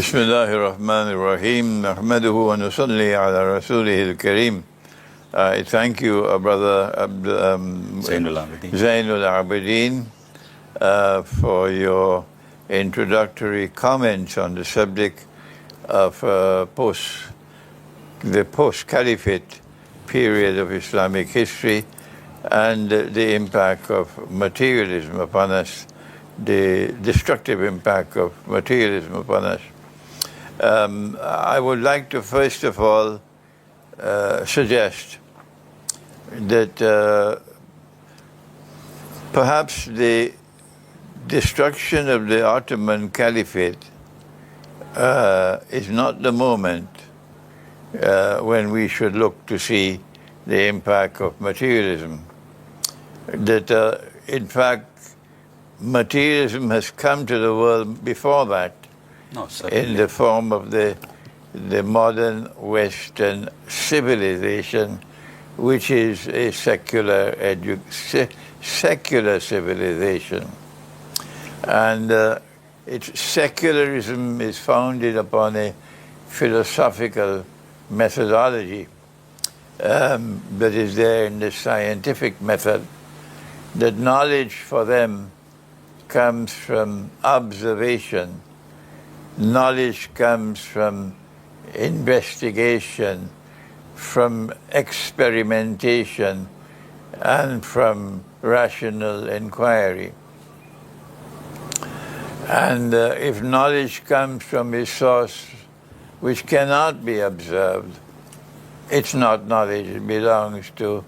بسم الله الرحمن الرحيم نحمده ونصلي على رسوله الكريم. I thank you, brother Zainul Abideen, for your introductory comments on the subject of the post-caliphate period of Islamic history and the impact of materialism upon us, the destructive impact of materialism upon us. I would like to first of all suggest that perhaps the destruction of the Ottoman Caliphate is not the moment when we should look to see the impact of materialism. That in fact materialism has come to the world before that. No, in the form of the modern Western civilization, which is a secular civilization. And its secularism is founded upon a philosophical methodology that is there in the scientific method, that knowledge for them comes from observation. Knowledge comes from investigation, from experimentation, and from rational inquiry. And if knowledge comes from a source which cannot be observed, it's not knowledge, it belongs to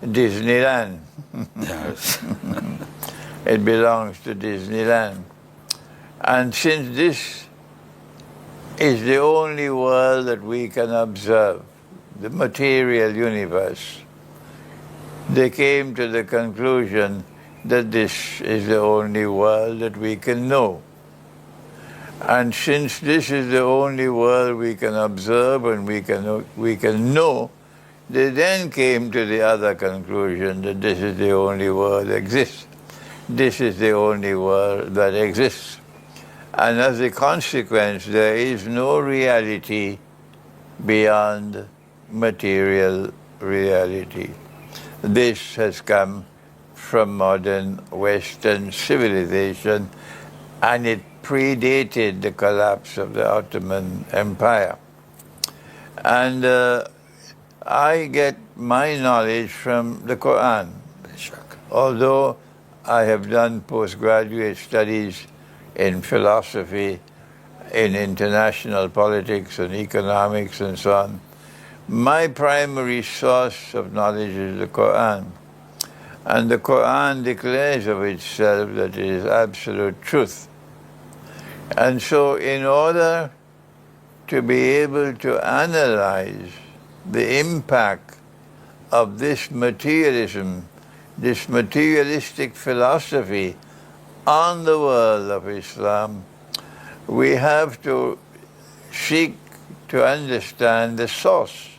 Disneyland. Yes. It belongs to Disneyland. And since this is the only world that we can observe, the material universe, they came to the conclusion that this is the only world that we can know. And since this is the only world we can observe and we can know, they then came to the other conclusion that this is the only world that exists. This is the only world that exists. And as a consequence, there is no reality beyond material reality. This has come from modern Western civilization, and it predated the collapse of the Ottoman Empire. And I get my knowledge from the Quran. Although I have done postgraduate studies in philosophy, in international politics and economics and so on, my primary source of knowledge is the Quran. And the Quran declares of itself that it is absolute truth. And so in order to be able to analyze the impact of this materialism, this materialistic philosophy on the world of Islam, we have to seek to understand the source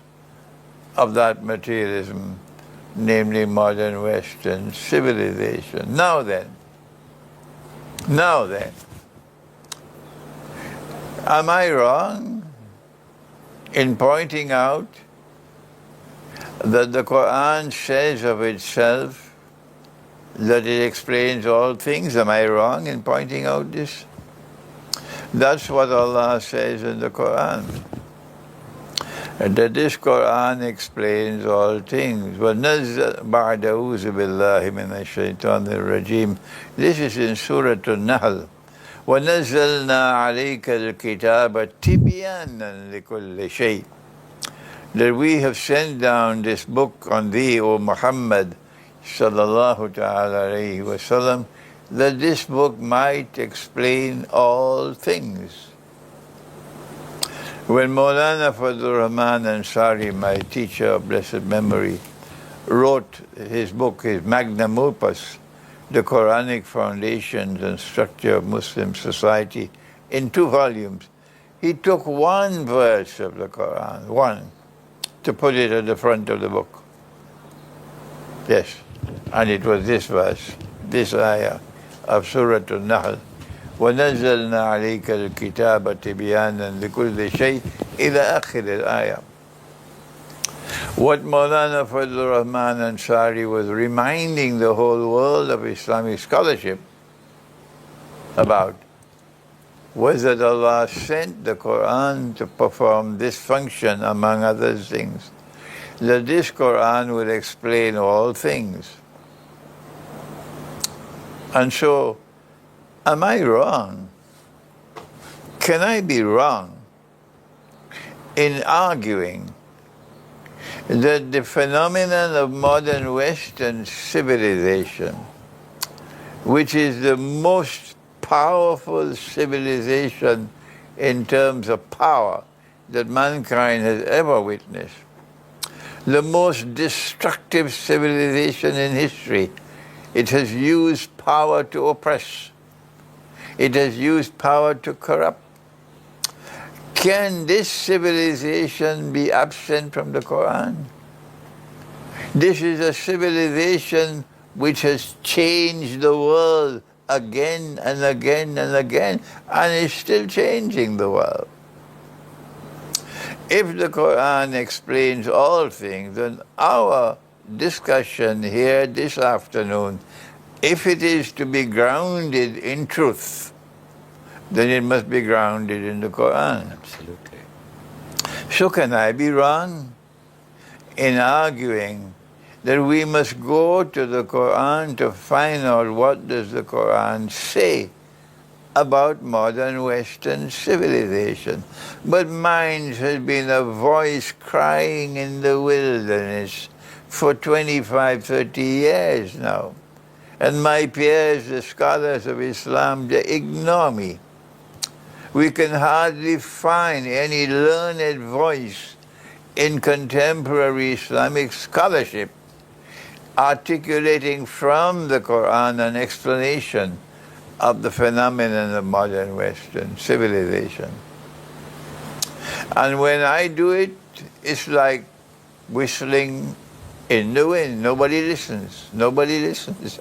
of that materialism, namely modern Western civilization. Now then, am I wrong in pointing out that the Quran says of itself that it explains all things? Am I wrong in pointing out this? That's what Allah says in the Quran, that this Quran explains all things. بَعْدَ أَعُوذُ بِاللَّهِ مِنَ الشَّيْطَانِ الرَّجِيمِ. This is in Surah An-Nahl. وَنَزَّلْنَا عَلَيْكَ الْكِتَابَ تِبْيَانًا لِكُلِّ شَيْءٍ. That we have sent down this book on thee, O Muhammad, sallallahu ta'ala alayhi wa sallam, that this book might explain all things. When Maulana Fadlur Rahman Ansari, my teacher of blessed memory, wrote his book, his magnum opus, The Quranic Foundations and Structure of Muslim Society, in 2 volumes, he took one verse of the Quran, one, to put it at the front of the book. Yes, and it was this verse, this ayah of Surah An-Nahl. وَنَزَّلْنَا عَلَيْكَ الْكِتَابَ تِبْيَانًا لِكُلِّ شَيْءٍ إِلَى آخِرِ الْآيَةِ. What Maulana Fadlur Rahman Ansari was reminding the whole world of Islamic scholarship about was that Allah sent the Quran to perform this function, among other things, that this Quran will explain all things. And so, am I wrong? Can I be wrong in arguing that the phenomenon of modern Western civilization, which is the most powerful civilization in terms of power that mankind has ever witnessed, the most destructive civilization in history, it has used power to oppress. It has used power to corrupt. Can this civilization be absent from the Quran? This is a civilization which has changed the world again and again and again, and is still changing the world. If the Quran explains all things, then our discussion here this afternoon, if it is to be grounded in truth, then it must be grounded in the Quran. Absolutely. So can I be wrong in arguing that we must go to the Quran to find out what does the Quran say about modern Western civilization? But mine has been a voice crying in the wilderness for 25, 30 years now. And my peers, the scholars of Islam, they ignore me. We can hardly find any learned voice in contemporary Islamic scholarship articulating from the Quran an explanation of the phenomenon of modern Western civilization. And when I do it, it's like whistling in the wind. Nobody listens. Nobody listens.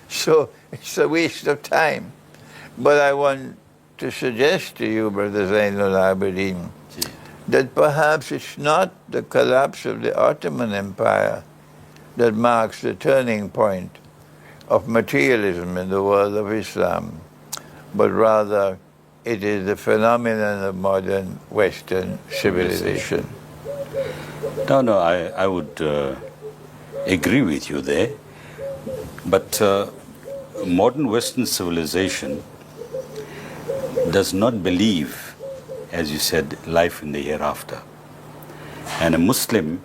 So it's a waste of time. But I want to suggest to you, Brother Zainul Abideen, that perhaps it's not the collapse of the Ottoman Empire that marks the turning point of materialism in the world of Islam, but rather it is the phenomenon of modern Western civilization. No, I would agree with you there. But modern Western civilization does not believe, as you said, life in the hereafter. And a Muslim,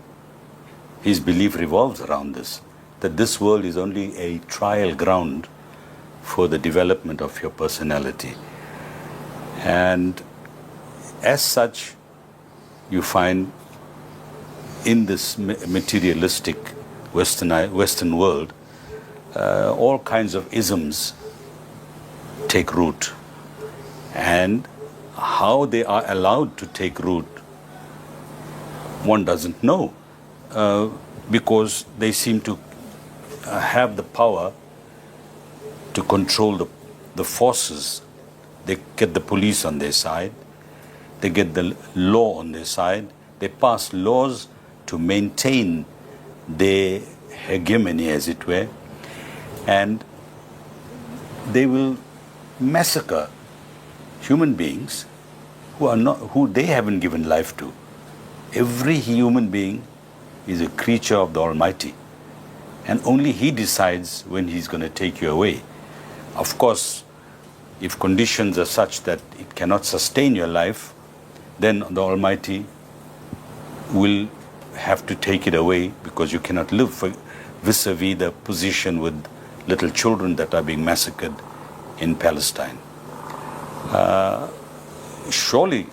his belief revolves around this, that this world is only a trial ground for the development of your personality. And as such, you find in this materialistic Western world, all kinds of isms take root. And how they are allowed to take root, one doesn't know, because they seem to have the power to control the forces. They get the police on their side, they get the law on their side, they pass laws to maintain their hegemony, as it were, and they will massacre human beings who they haven't given life to. Every human being is a creature of the Almighty, and only He decides when He's going to take you away. Of course, if conditions are such that it cannot sustain your life, then the Almighty will have to take it away, because you cannot live vis-a-vis the position with little children that are being massacred in Palestine. Surely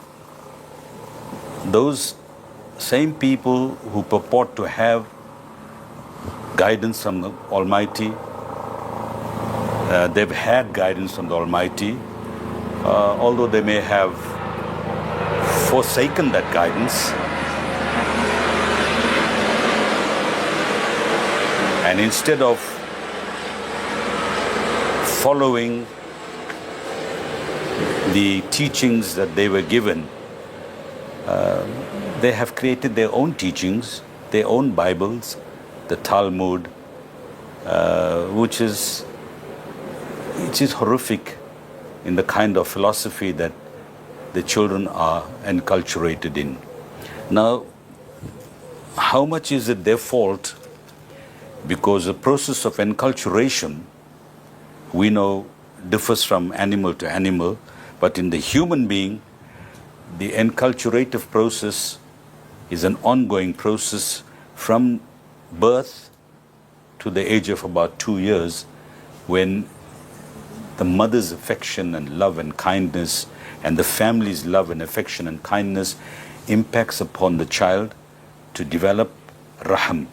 those same people who purport to have guidance from the Almighty, they've had guidance from the Almighty, although they may have forsaken that guidance, and instead of following the teachings that they were given, they have created their own teachings, their own Bibles, the Talmud, which is horrific in the kind of philosophy that the children are enculturated in. Now, how much is it their fault? Because the process of enculturation, we know, differs from animal to animal, but in the human being, the enculturative process is an ongoing process from birth to the age of about 2 years, when the mother's affection and love and kindness and the family's love and affection and kindness impacts upon the child to develop raham,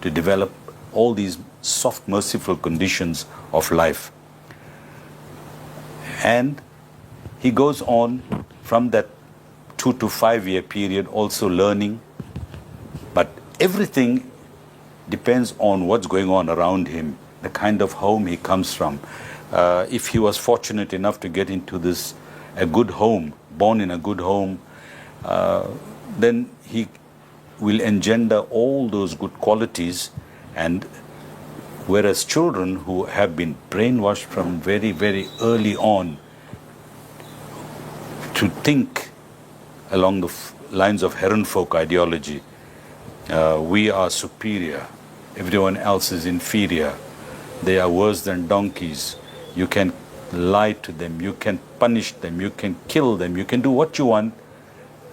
to develop all these soft, merciful conditions of life. And he goes on from that 2 to 5 year period also learning, but everything depends on what's going on around him, the kind of home he comes from. If he was fortunate enough to get into a good home, born in a good home, then he will engender all those good qualities. And whereas children who have been brainwashed from very, very early on to think along the lines of Herrenfolk ideology, we are superior, everyone else is inferior, they are worse than donkeys, you can lie to them, you can punish them, you can kill them, you can do what you want,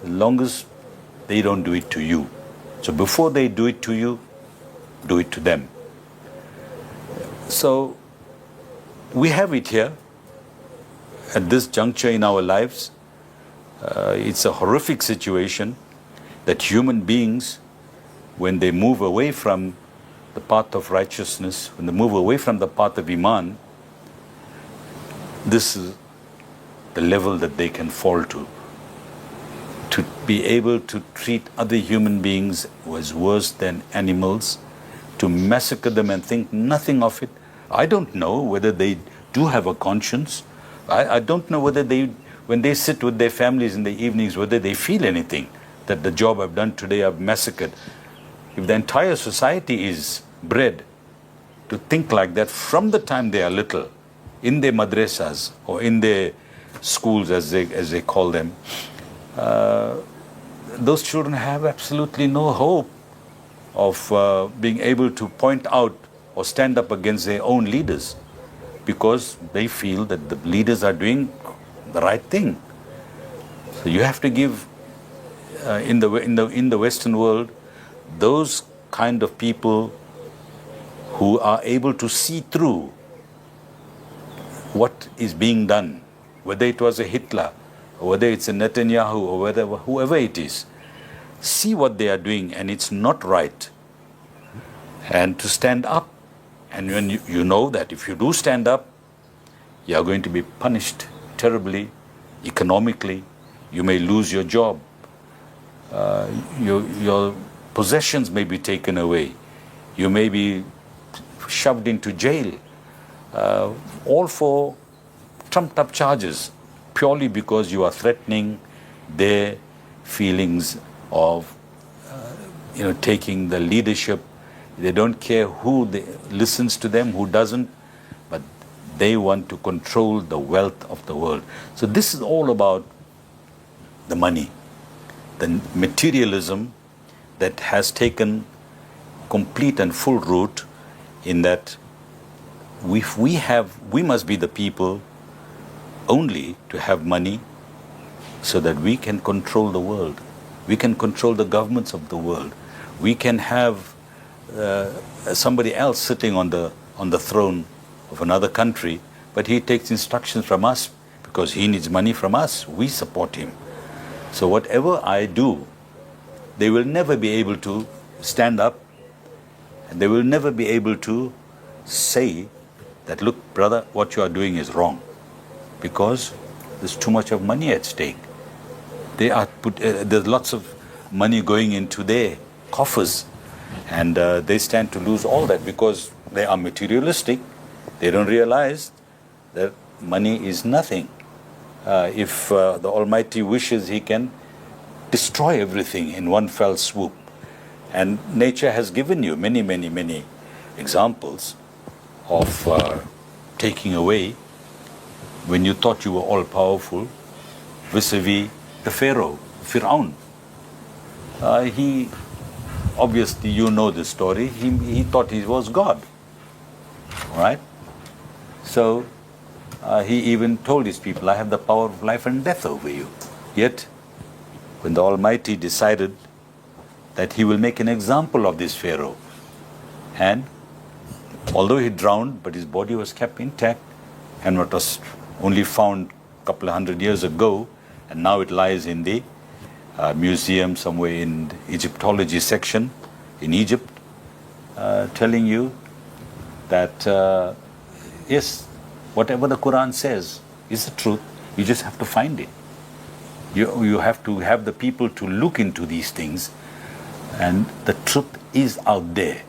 as long as they don't do it to you. So before they do it to you, do it to them. So we have it here at this juncture in our lives. It's a horrific situation that human beings, when they move away from the path of righteousness, when they move away from the path of Iman, this is the level that they can fall to be able to treat other human beings as worse than animals, to massacre them and think nothing of it. I don't know whether they do have a conscience. I don't know whether when they sit with their families in the evenings, whether they feel anything, that the job I've done today, I've massacred. If the entire society is bred to think like that from the time they are little, in their madrasas or in their schools as they call them, those children have absolutely no hope of being able to point out or stand up against their own leaders, because they feel that the leaders are doing the right thing. So you have to give in the Western world those kind of people who are able to see through what is being done, whether it was a Hitler, or whether it's a Netanyahu, or whoever it is, see what they are doing and it's not right, and to stand up. And when you know that if you do stand up, you are going to be punished terribly, economically, you may lose your job, your possessions may be taken away, you may be shoved into jail, all for trumped up charges, purely because you are threatening their feelings of taking the leadership. They don't care who listens to them, who doesn't, but they want to control the wealth of the world. So this is all about the money, the materialism that has taken complete and full root, in that we must be the people only to have money so that we can control the world. We can control the governments of the world. We can have somebody else sitting on the throne of another country, but he takes instructions from us because he needs money from us. We support him. So whatever I do, they will never be able to stand up, and they will never be able to say that, look, brother, what you are doing is wrong, because there's too much of money at stake. There's lots of money going into their coffers, and they stand to lose all that because they are materialistic. They don't realize that money is nothing. If the Almighty wishes, He can destroy everything in one fell swoop. And nature has given you many, many, many examples of taking away when you thought you were all powerful, vis-a-vis the Pharaoh, Fir'aun. He, obviously, you know the story, he thought he was God, right? So he even told his people, I have the power of life and death over you. Yet, when the Almighty decided that He will make an example of this Pharaoh, and although he drowned, but his body was kept intact, and what was only found a couple of 100 years ago, and now it lies in the museum somewhere in the Egyptology section in Egypt, telling you that yes, whatever the Quran says is the truth. You just have to find it. You have to have the people to look into these things, and the truth is out there.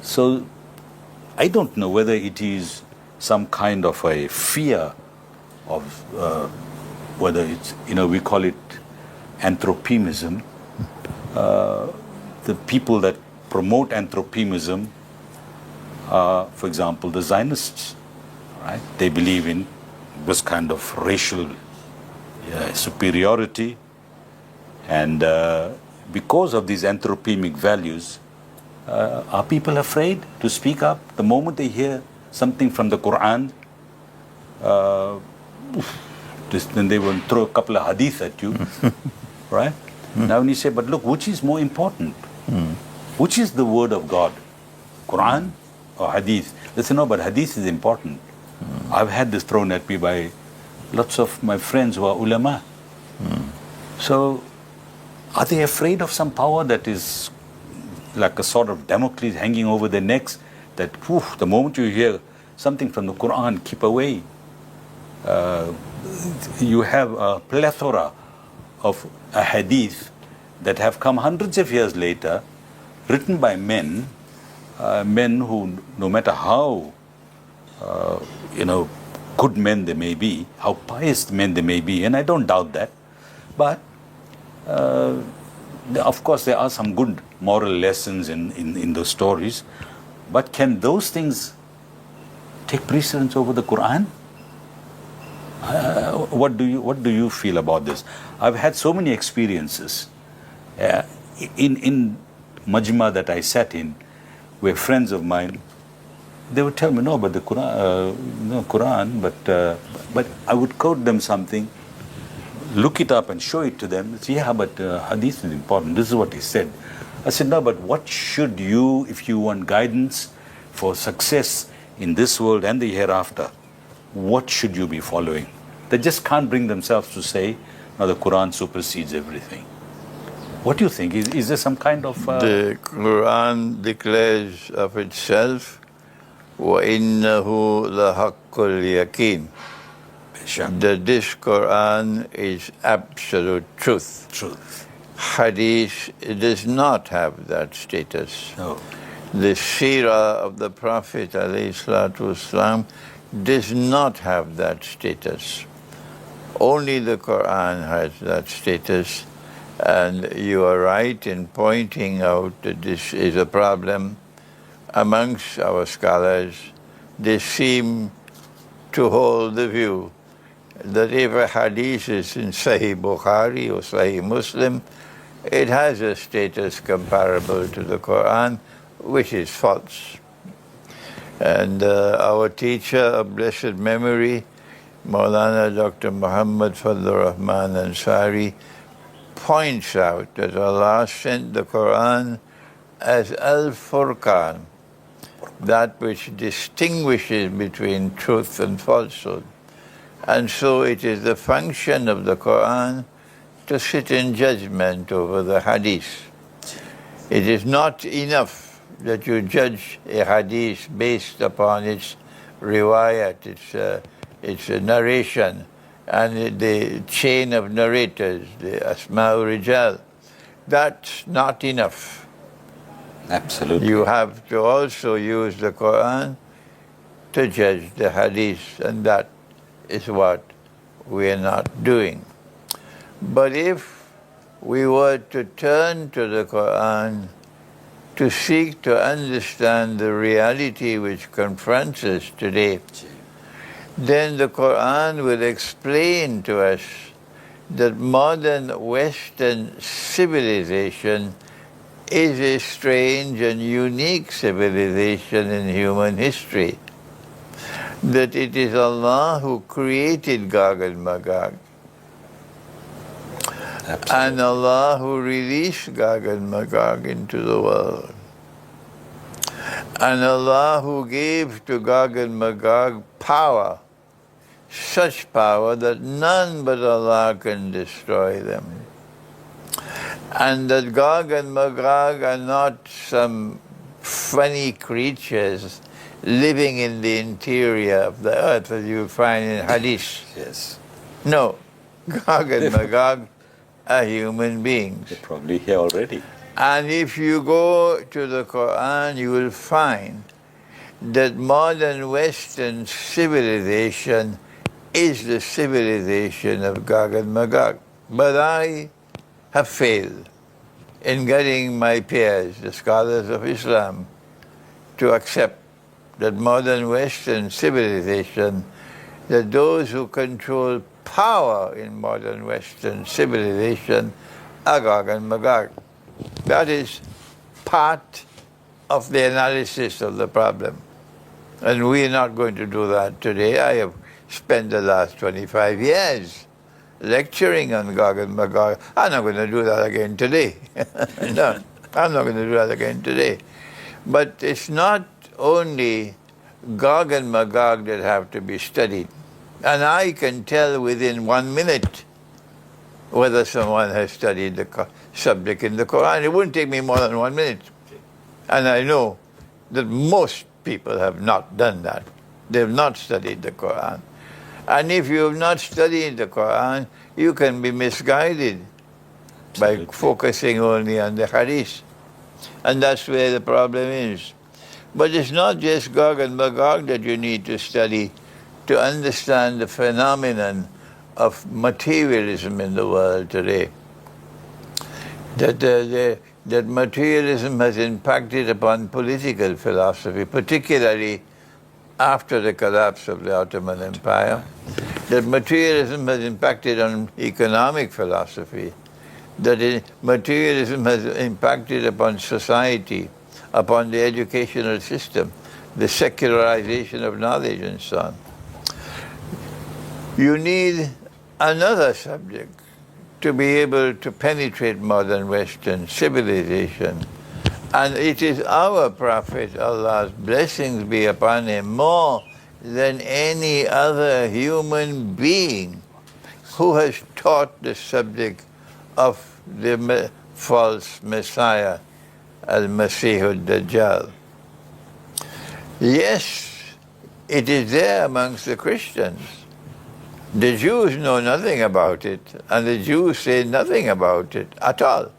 So I don't know whether it is some kind of a fear of whether it's, we call it anthropism. The people that promote anthropism are, for example, the Zionists, right? They believe in this kind of racial superiority, and because of these anthropemic values, are people afraid to speak up the moment they hear something from the Quran? Then they will throw a couple of hadith at you, right? Now when you say, but look, which is more important? Which is the word of God? Quran or hadith? They say, no, but hadith is important. I've had this thrown at me by lots of my friends who are ulama. So, are they afraid of some power that is like a sort of Damocles hanging over their necks, that the moment you hear something from the Quran, keep away? You have a plethora of hadith that have come hundreds of years later, written by men, men who, no matter how good men they may be, how pious men they may be, and I don't doubt that, but of course there are some good moral lessons in those stories, but can those things take precedence over the Quran? What do you feel about this? I've had so many experiences in Majma that I sat in, where friends of mine, they would tell me, no, but the Quran, but I would quote them something, look it up and show it to them. Say, yeah, but hadith is important. This is what he said. I said, no, but what should you, if you want guidance for success in this world and the hereafter, what should you be following? They just can't bring themselves to say, no, the Quran supersedes everything. What do you think? Is there some kind of... The Quran declares of itself, وَإِنَّهُ لَحَقُّ الْيَقِينِ, that this Quran is absolute truth. Truth. Hadith does not have that status. No. The seerah of the Prophet ﷺ does not have that status. Only the Quran has that status, and you are right in pointing out that this is a problem amongst our scholars. They seem to hold the view that if a hadith is in Sahih Bukhari or Sahih Muslim, it has a status comparable to the Quran, which is false. And our teacher of blessed memory, Maulana Dr. Muhammad Fadlur Rahman Ansari, points out that Allah sent the Quran as Al-Furqan, that which distinguishes between truth and falsehood. And so it is the function of the Quran to sit in judgment over the hadith. It is not enough that you judge a hadith based upon its riwayat, its narration, and the chain of narrators, the asma'u rijal. That's not enough. Absolutely. You have to also use the Quran to judge the hadith, and that is what we are not doing. But if we were to turn to the Quran to seek to understand the reality which confronts us today, then the Quran will explain to us that modern Western civilization is a strange and unique civilization in human history. That it is Allah who created Gog and Magog. Absolutely. And Allah who released Gog and Magog into the world. And Allah who gave to Gog and Magog power, such power that none but Allah can destroy them. And that Gog and Magog are not some funny creatures living in the interior of the earth, as you find in Hadith. Yes. No, Gog and Magog are human beings. They're probably here already. And if you go to the Quran, you will find that modern Western civilization is the civilization of Gog and Magog. But I have failed in getting my peers, the scholars of Islam, to accept that modern Western civilization, that those who control power in modern Western civilization are Gog and Magog. That is part of the analysis of the problem. And we are not going to do that today. I have spent the last 25 years lecturing on Gog and Magog. I'm not going to do that again today. No, I'm not going to do that again today. But it's not only Gog and Magog that have to be studied. And I can tell within 1 minute whether someone has studied the subject in the Quran. It wouldn't take me more than 1 minute. And I know that most people have not done that. They have not studied the Quran. And if you have not studied the Quran, you can be misguided by focusing only on the Hadith. And that's where the problem is. But it's not just Gog and Magog that you need to study to understand the phenomenon of materialism in the world today. That materialism has impacted upon political philosophy, particularly after the collapse of the Ottoman Empire. That materialism has impacted on economic philosophy. That materialism has impacted upon society, upon the educational system, the secularization of knowledge and so on. You need another subject to be able to penetrate modern Western civilization. And it is our Prophet, Allah's blessings be upon him, more than any other human being who has taught the subject of the false Messiah, Al-Masih al-Dajjal. Yes, it is there amongst the Christians. The Jews know nothing about it, and the Jews say nothing about it at all.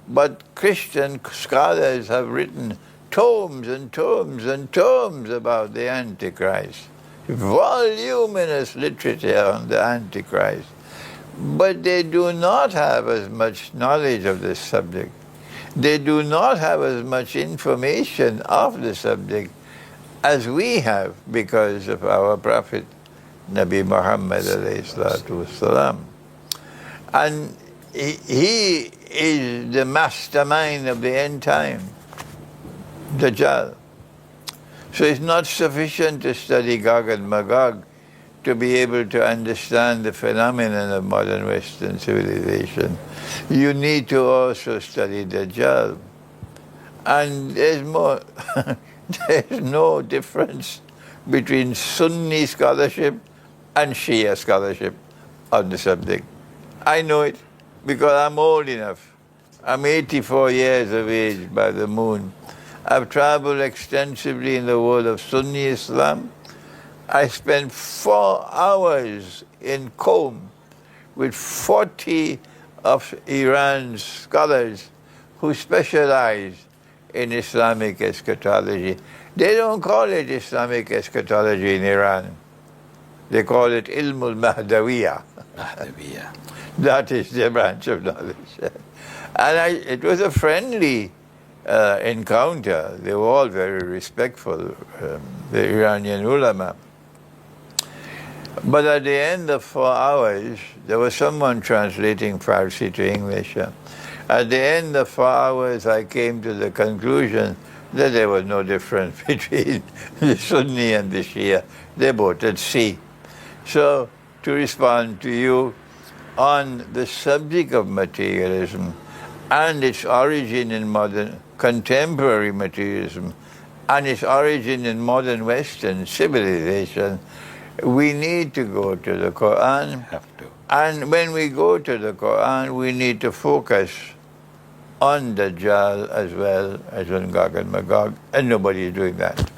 But Christian scholars have written tomes and tomes and tomes about the Antichrist, voluminous literature on the Antichrist. But they do not have as much knowledge of this subject. They do not have as much information of the subject as we have because of our Prophet, Nabi Muhammad alayhi salatu wasalam. And he is the mastermind of the end time, Dajjal. So it's not sufficient to study Gog and Magog to be able to understand the phenomenon of modern Western civilization. You need to also study Dajjal. And there's more, there's no difference between Sunni scholarship and Shia scholarship on the subject. I know it because I'm old enough. I'm 84 years of age by the moon. I've traveled extensively in the world of Sunni Islam. I spent 4 hours in Qom with 40 of Iran's scholars who specialize in Islamic eschatology. They don't call it Islamic eschatology in Iran. They call it Ilmul Mahdawiyah. Yeah. That is their branch of knowledge. And it was a friendly encounter. They were all very respectful, the Iranian ulama. But at the end of 4 hours, there was someone translating Farsi to English. At the end of 4 hours, I came to the conclusion that there was no difference between the Sunni and the Shia. They both at sea. So, to respond to you on the subject of materialism and its origin in modern contemporary materialism and its origin in modern Western civilization, we need to go to the Quran. Have to. And when we go to the Quran, we need to focus on Dajjal as well as on Gog and Magog, and nobody is doing that.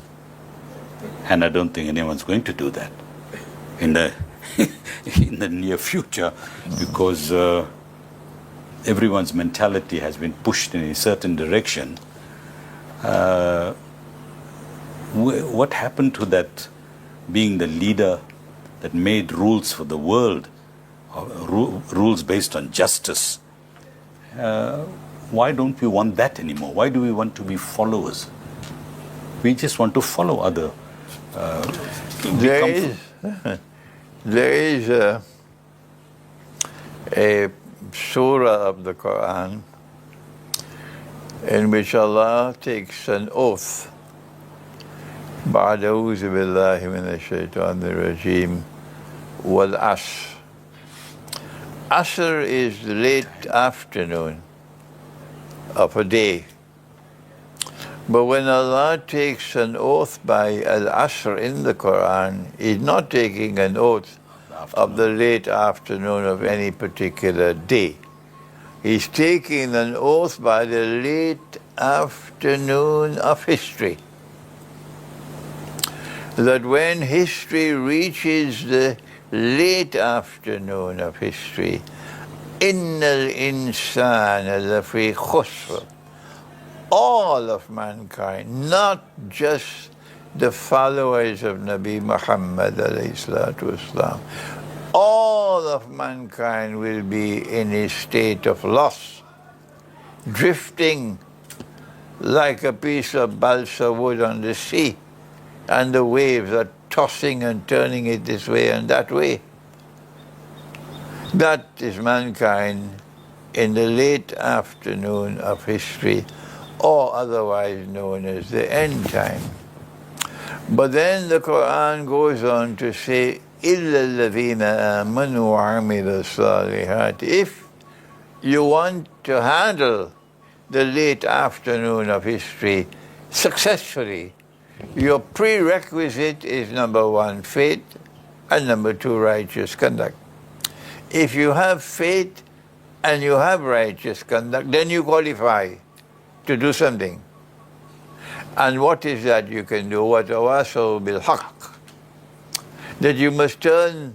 And I don't think anyone's going to do that in the in the near future, because everyone's mentality has been pushed in a certain direction. What happened to that being the leader that made rules for the world, rules based on justice? Why don't we want that anymore? Why do we want to be followers? We just want to follow other. There is a surah of the Quran in which Allah takes an oath. بعد أعوذ بالله من الشيطان الرجيم والعصر. Asr is the late afternoon of a day. But when Allah takes an oath by Al-Asr in the Quran, He's not taking an oath of the late afternoon of any particular day. He's taking an oath by the late afternoon of history. That when history reaches the late afternoon of history, innal insana lafi khusr, all of mankind, not just the followers of Nabi Muhammad alayhi salatu wasalam, all of mankind will be in a state of loss, drifting like a piece of balsa wood on the sea, and the waves are tossing and turning it this way and that way. That is mankind in the late afternoon of history, or otherwise known as the end time. But then the Quran goes on to say, إِلَّا الَّذِينَ آمَنُوا وَعَمِلُوا الصَّالِحَاتِ. If you want to handle the late afternoon of history successfully, your prerequisite is number 1, faith, and number 2, righteous conduct. If you have faith and you have righteous conduct, then you qualify to do something. And what is that you can do? وَتَوَاصَوْا بِالْحَقِّ. That you must turn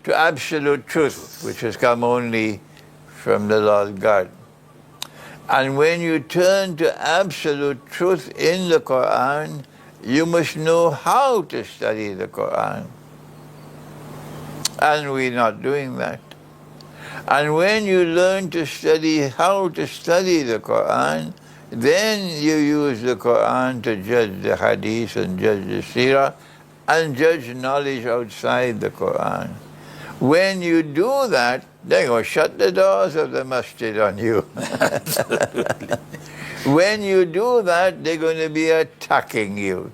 to absolute truth, which has come only from the Lord God. And when you turn to absolute truth in the Quran, you must know how to study the Quran. And we're not doing that. And when you learn to study how to study the Quran, then you use the Quran to judge the hadith and judge the seerah and judge knowledge outside the Quran. When you do that, they're going to shut the doors of the masjid on you. When you do that, they're going to be attacking you.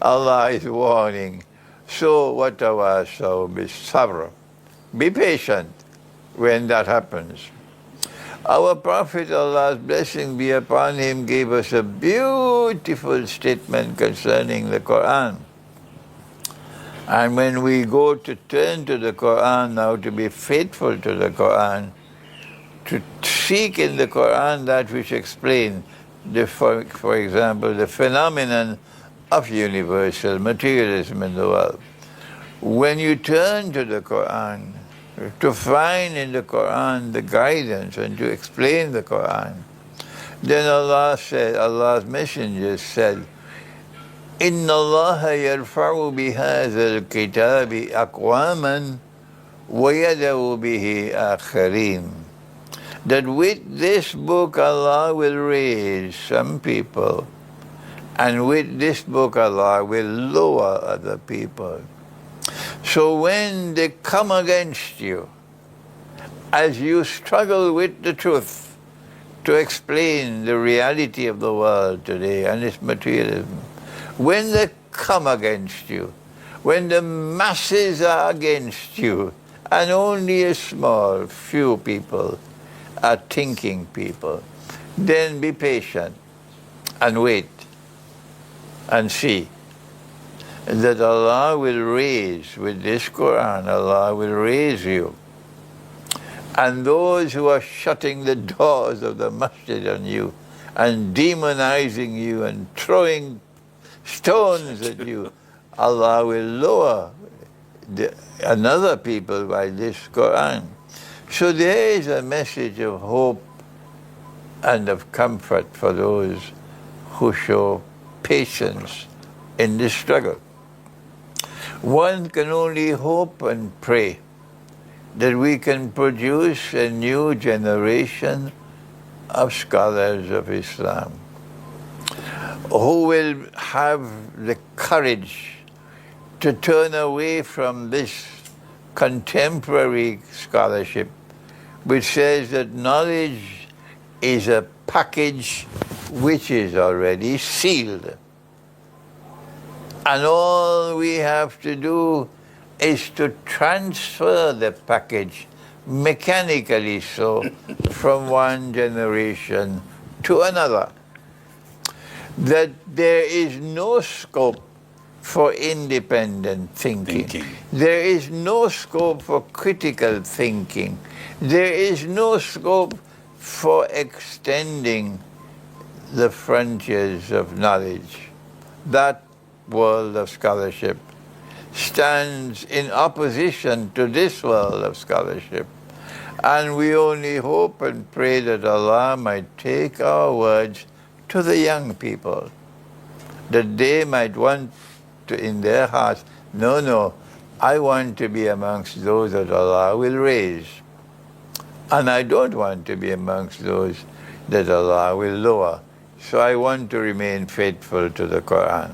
Allah is warning. So, وَتَوَاصَوْا بِالصَّبْرِ. Be patient when that happens. Our Prophet, Allah's blessing be upon him, gave us a beautiful statement concerning the Quran. And when we go to turn to the Quran now, to be faithful to the Quran, to seek in the Quran that which explains, for example, the phenomenon of universal materialism in the world. When you turn to the Quran, to find in the Quran the guidance and to explain the Quran, then Allah said, Allah's messenger said, إِنَّ اللَّهَ يَرْفَعُ بِهَذَا الْكِتَابِ أَقْوَامًا وَيَدَعُ بِهِ آخَرِينَ. That with this book Allah will raise some people, and with this book Allah will lower other people. So when they come against you, as you struggle with the truth to explain the reality of the world today and its materialism, when they come against you, when the masses are against you, and only a small few people are thinking people, then be patient and wait and see that Allah will raise, with this Quran, Allah will raise you. And those who are shutting the doors of the masjid on you and demonizing you and throwing stones at you, Allah will lower another people by this Quran. So there is a message of hope and of comfort for those who show patience in this struggle. One can only hope and pray that we can produce a new generation of scholars of Islam who will have the courage to turn away from this contemporary scholarship which says that knowledge is a package which is already sealed. And all we have to do is to transfer the package, mechanically so, from one generation to another. That there is no scope for independent thinking. There is no scope for critical thinking. There is no scope for extending the frontiers of knowledge. That world of scholarship stands in opposition to this world of scholarship. And we only hope and pray that Allah might take our words to the young people, that they might want to, in their hearts, no, I want to be amongst those that Allah will raise. And I don't want to be amongst those that Allah will lower. So I want to remain faithful to the Quran.